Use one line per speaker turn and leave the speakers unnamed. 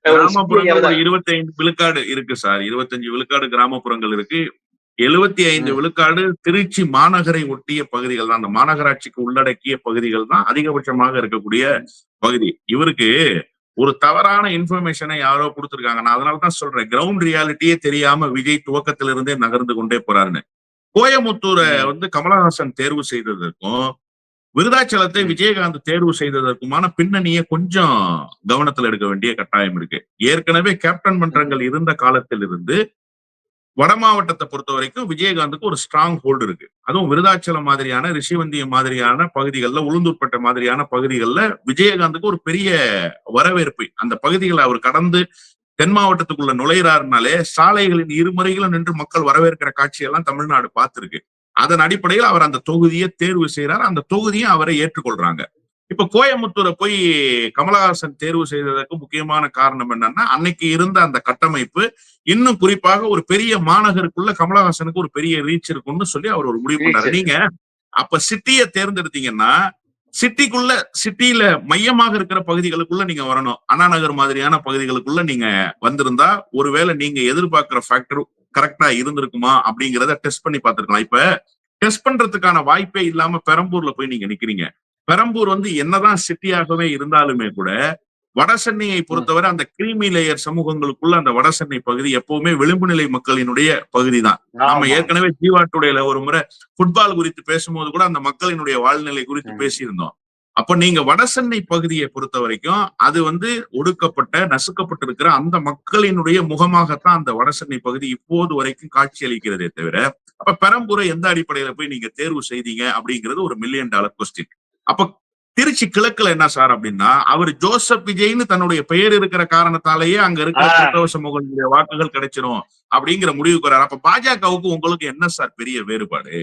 ஒரு சிட்டி
கிராமப்புறங்கள்
ஏரியாவா
ஒரு
தான்.
25 விழுக்காடு இருக்கு சார். 25 விழுக்காடு கிராமப்புறங்கள் இருக்கு. 75
ம்.
விழுக்காடு திருச்சி மாநகரை ஒட்டிய பகுதிகள் தான். அந்த மாநகராட்சிக்கு உள்ளடக்கிய பகுதிகள் தான் அதிகபட்சமாக இருக்கக்கூடிய பகுதி. இவருக்கு ஒரு தவறான இன்ஃபர்மேஷனை யாரோ குடுத்திருக்காங்க. நான் அதனால தான் சொல்றேன். கிரவுண்ட் ரியாலிட்டியே தெரியாம விஜய் துவக்கத்திலிருந்தே நகர்ந்து கொண்டே போறாருன்னு. கோயமுத்தூர
ம்.
வந்து கமலஹாசன் தேர்வு செய்ததற்கும், விருதாச்சலத்தை
ம்.
விஜயகாந்த் தேர்வு செய்ததற்குமான பின்னணிய கொஞ்சம் கவனத்துல எடுக்க வேண்டிய கட்டாயம் இருக்கு. ஏற்கனவே கேப்டன்
ம்.
மன்றங்கள் இருந்த காலத்தில் இருந்து வட மாவட்டத்தை பொறுத்த வரைக்கும் விஜயகாந்துக்கு ஒரு ஸ்ட்ராங் ஹோல்டு இருக்கு. அதுவும் விருதாச்சலம் மாதிரியான, ரிஷிவந்தியம் மாதிரியான பகுதிகள்ல, உளுந்தூர்பேட்டை மாதிரியான பகுதிகள்ல விஜயகாந்துக்கு ஒரு பெரிய வரவேற்பு. அந்த பகுதிகளை அவர் கடந்து தென் மாவட்டத்துக்குள்ள நுழையிறாருனாலே சாலைகளின் இருமறைகளும் நின்று மக்கள் வரவேற்கிற காட்சியெல்லாம் தமிழ்நாடு பார்த்திருக்கு. அதன் அடிப்படையில் அவர் அந்த தொகுதியை தேர்வு செய்யறார். அந்த தொகுதியும் அவரை ஏற்றுக்கொள்றாங்க. இப்ப கோயமுத்தூரை போய் கமலஹாசன் தேர்வு செய்ததற்கு முக்கியமான காரணம் என்னன்னா, அன்னைக்கு இருந்த அந்த கட்டமைப்பு இன்னும் குறிப்பாக ஒரு பெரிய மாநகருக்குள்ள கமலஹாசனுக்கு ஒரு பெரிய ரீச் இருக்கும்னு சொல்லி அவர் ஒரு முடிவு
ரீச்
பண்ணாரு.
இருக்கு.
நீங்க அப்ப சிட்டிய தேர்ந்தெடுத்தீங்கன்னா, சிட்டிக்குள்ள சிட்டியில மையமாக இருக்கிற பகுதிகளுக்குள்ள நீங்க வரணும். அண்ணா நகர் மாதிரியான பகுதிகளுக்குள்ள நீங்க வந்திருந்தா, ஒருவேளை நீங்க எதிர்பார்க்கிற ஃபேக்டர் கரெக்ட்டா இருந்திருக்குமா அப்படிங்கிறத டெஸ்ட் பண்ணி பார்த்திருக்கலாம். இப்ப டெஸ்ட் பண்றதுக்கான வாய்ப்பே இல்லாம பெரம்பூர்ல போய் நீங்க நிக்கிறீங்க. பெரம்பூர் வந்து என்னதான் சிட்டியாகவே இருந்தாலுமே கூட, வடசென்னையை
ம்.
பொறுத்தவரை அந்த கிரீமி லேயர் சமூகங்களுக்குள்ள அந்த வடசென்னை பகுதி எப்பவுமே விளிம்பு நிலை மக்களினுடைய பகுதி தான். நம்ம
ஆமா.
ஏற்கனவே ஜீவா டுடேல ஒரு முறை ஃபுட்பால் குறித்து பேசும்போது கூட அந்த மக்களினுடைய வாழ்நிலை குறித்து
ம்.
பேசியிருந்தோம். அப்ப நீங்க வடசென்னை பகுதியை பொறுத்த வரைக்கும் அது வந்து ஒடுக்கப்பட்ட, நசுக்கப்பட்டிருக்கிற அந்த மக்களினுடைய முகமாகத்தான் அந்த வடசென்னை பகுதி இப்போது வரைக்கும் காட்சி அளிக்கிறதே தவிர, அப்ப பெரம்பூரை எந்த அடிப்படையில போய் நீங்க தேர்வு செய்தீங்க அப்படிங்கிறது ஒரு மில்லியன் டாலர் கொஸ்டின். அப்ப திருச்சி கிழக்குல என்ன சார் அப்படின்னா, அவர் ஜோசப் விஜய்ன்னு தன்னுடைய பெயர் இருக்கிற காரணத்தாலேயே அங்க இருக்கிற
ஆ.
கிறிஸ்தவ சமூகங்களுடைய வாக்குகள் கிடைச்சிரும் அப்படிங்கிற முடிவுக்கு வர்றாரு. அப்ப பாஜகவுக்கு உங்களுக்கு என்ன சார் பெரிய வேறுபாடு?